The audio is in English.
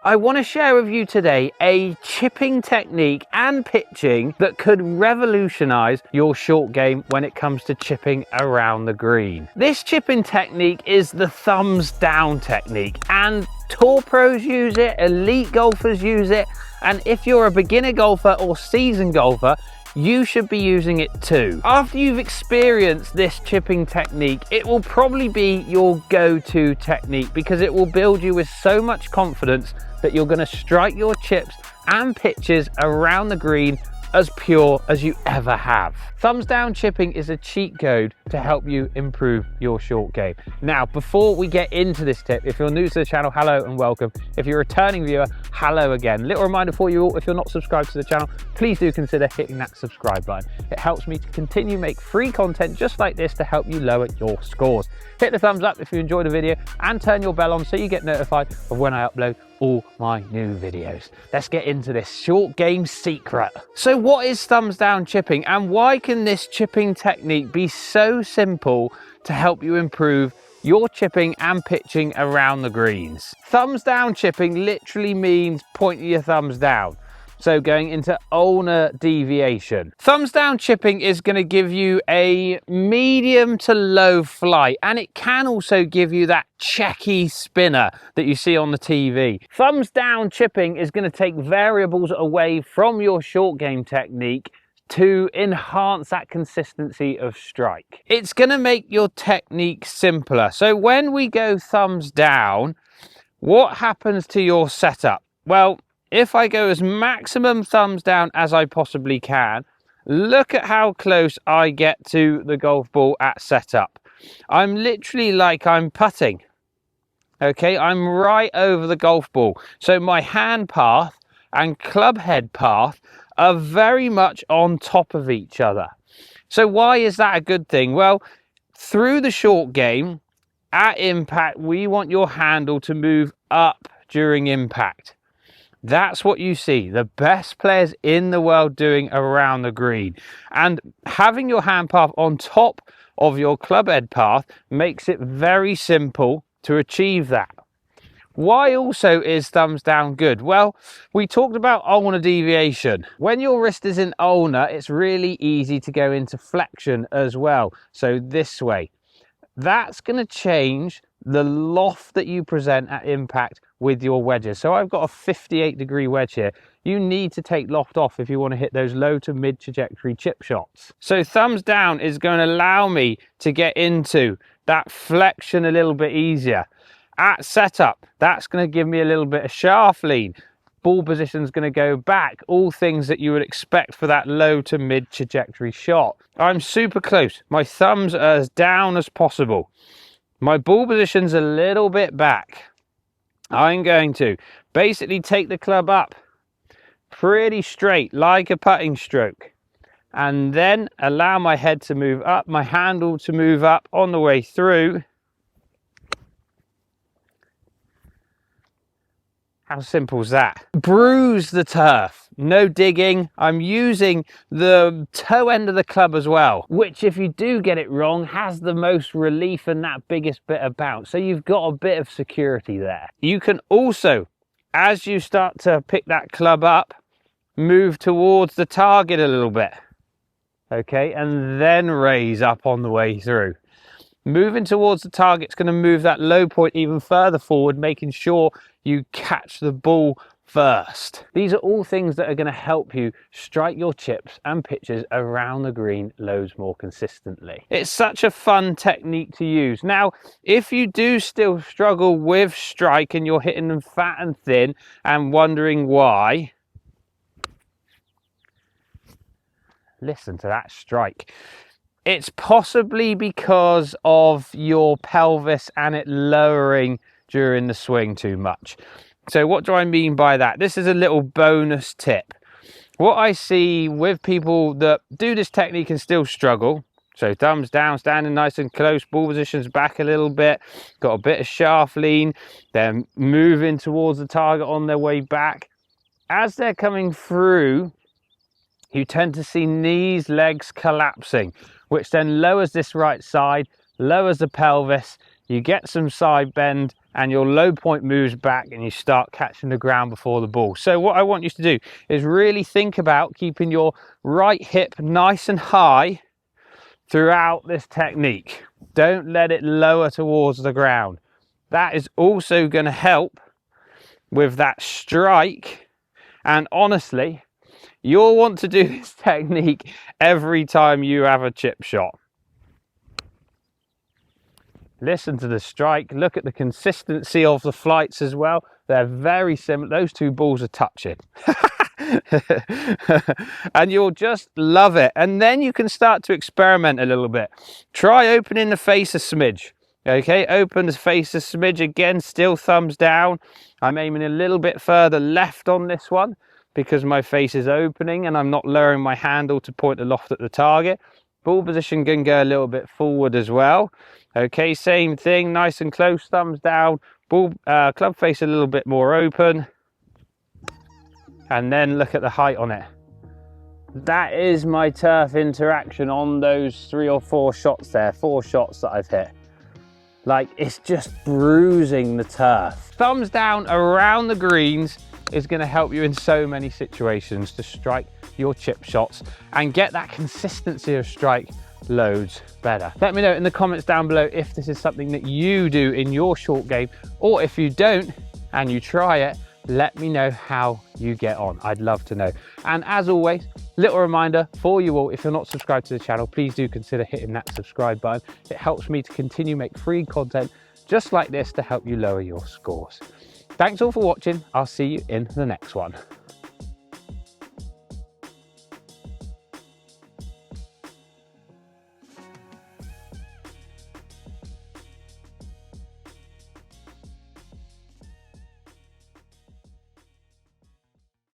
I want to share with you today a chipping technique and pitching that could revolutionize your short game when it comes to chipping around the green. This chipping technique is the thumbs down technique, and tour pros use it, elite golfers use it, and if you're a beginner golfer or seasoned golfer, you should be using it too. After you've experienced this chipping technique, it will probably be your go-to technique because it will build you with so much confidence that you're going to strike your chips and pitches around the green as pure as you ever have. Thumbs down chipping is a cheat code to help you improve your short game. Now, before we get into this tip, if you're new to the channel, hello and welcome. If you're a returning viewer, hello again. Little reminder for you all, if you're not subscribed to the channel, please do consider hitting that subscribe button. It helps me to continue to make free content just like this to help you lower your scores. Hit the thumbs up if you enjoyed the video and turn your bell on so you get notified of when I upload all my new videos. Let's get into this short game secret. So what is thumbs down chipping, and why can this chipping technique be so simple to help you improve your chipping and pitching around the greens? Thumbs down chipping literally means pointing your thumbs down. So going into ulnar deviation. Thumbs down chipping is going to give you a medium to low flight, and it can also give you that checky spinner that you see on the TV. Thumbs down chipping is going to take variables away from your short game technique to enhance that consistency of strike. It's going to make your technique simpler. So when we go thumbs down, what happens to your setup? Well, if I go as maximum thumbs down as I possibly can, look at how close I get to the golf ball at setup. I'm literally like I'm putting. Okay, I'm right over the golf ball. So my hand path and club head path are very much on top of each other. So why is that a good thing? Well, through the short game, at impact, we want your handle to move up during impact. That's what you see the best players in the world doing around the green. And having your hand path on top of your club head path makes it very simple to achieve that. Why also is thumbs down good? Well, we talked about ulnar deviation. When your wrist is in ulnar, it's really easy to go into flexion as well. So this way. That's going to change the loft that you present at impact with your wedges. So I've got a 58-degree wedge here. You need to take loft off if you want to hit those low to mid trajectory chip shots. So thumbs down is going to allow me to get into that flexion a little bit easier. At setup, that's going to give me a little bit of shaft lean. Ball position is going to go back, all things that you would expect for that low to mid trajectory shot. I'm super close. My thumbs are as down as possible. My ball position's a little bit back. I'm going to basically take the club up pretty straight like a putting stroke, and then allow my head to move up, my handle to move up on the way through. How simple is that? Bruise the turf, no digging. I'm using the toe end of the club as well, which if you do get it wrong has the most relief and that biggest bit of bounce. So you've got a bit of security there. You can also, as you start to pick that club up, move towards the target a little bit. Okay, and then raise up on the way through. Moving towards the target's going to move that low point even further forward, making sure you catch the ball first. These are all things that are going to help you strike your chips and pitches around the green loads more consistently. It's such a fun technique to use. Now, if you do still struggle with strike and you're hitting them fat and thin and wondering why, listen to that strike. It's possibly because of your pelvis and it lowering during the swing too much. So what do I mean by that? This is a little bonus tip. What I see with people that do this technique and still struggle, so thumbs down, standing nice and close, ball positions back a little bit, got a bit of shaft lean, then moving towards the target on their way back. As they're coming through, you tend to see knees, legs collapsing, which then lowers this right side, lowers the pelvis, you get some side bend, and your low point moves back and you start catching the ground before the ball. So what I want you to do is really think about keeping your right hip nice and high throughout this technique. Don't let it lower towards the ground. That is also going to help with that strike. And honestly, you'll want to do this technique every time you have a chip shot. Listen to the strike, look at the consistency of the flights as well. They're very similar. Those two balls are touching. And you'll just love it. And then you can start to experiment a little bit. Try opening the face a smidge. Okay, open the face a smidge again, still thumbs down. I'm aiming a little bit further left on this one because my face is opening and I'm not lowering my handle to point the loft at the target. Ball position can go a little bit forward as well. Okay, same thing, nice and close, thumbs down, ball, club face a little bit more open. And then look at the height on it. That is my turf interaction on those 3 or 4 shots there, 4 shots that I've hit. Like, it's just bruising the turf. Thumbs down around the greens is going to help you in so many situations to strike your chip shots and get that consistency of strike loads better. Let me know in the comments down below if this is something that you do in your short game, or if you don't and you try it, let me know how you get on. I'd love to know. And as always, little reminder for you all, if you're not subscribed to the channel, please do consider hitting that subscribe button. It helps me to continue make free content just like this to help you lower your scores. Thanks all for watching. I'll see you in the next one.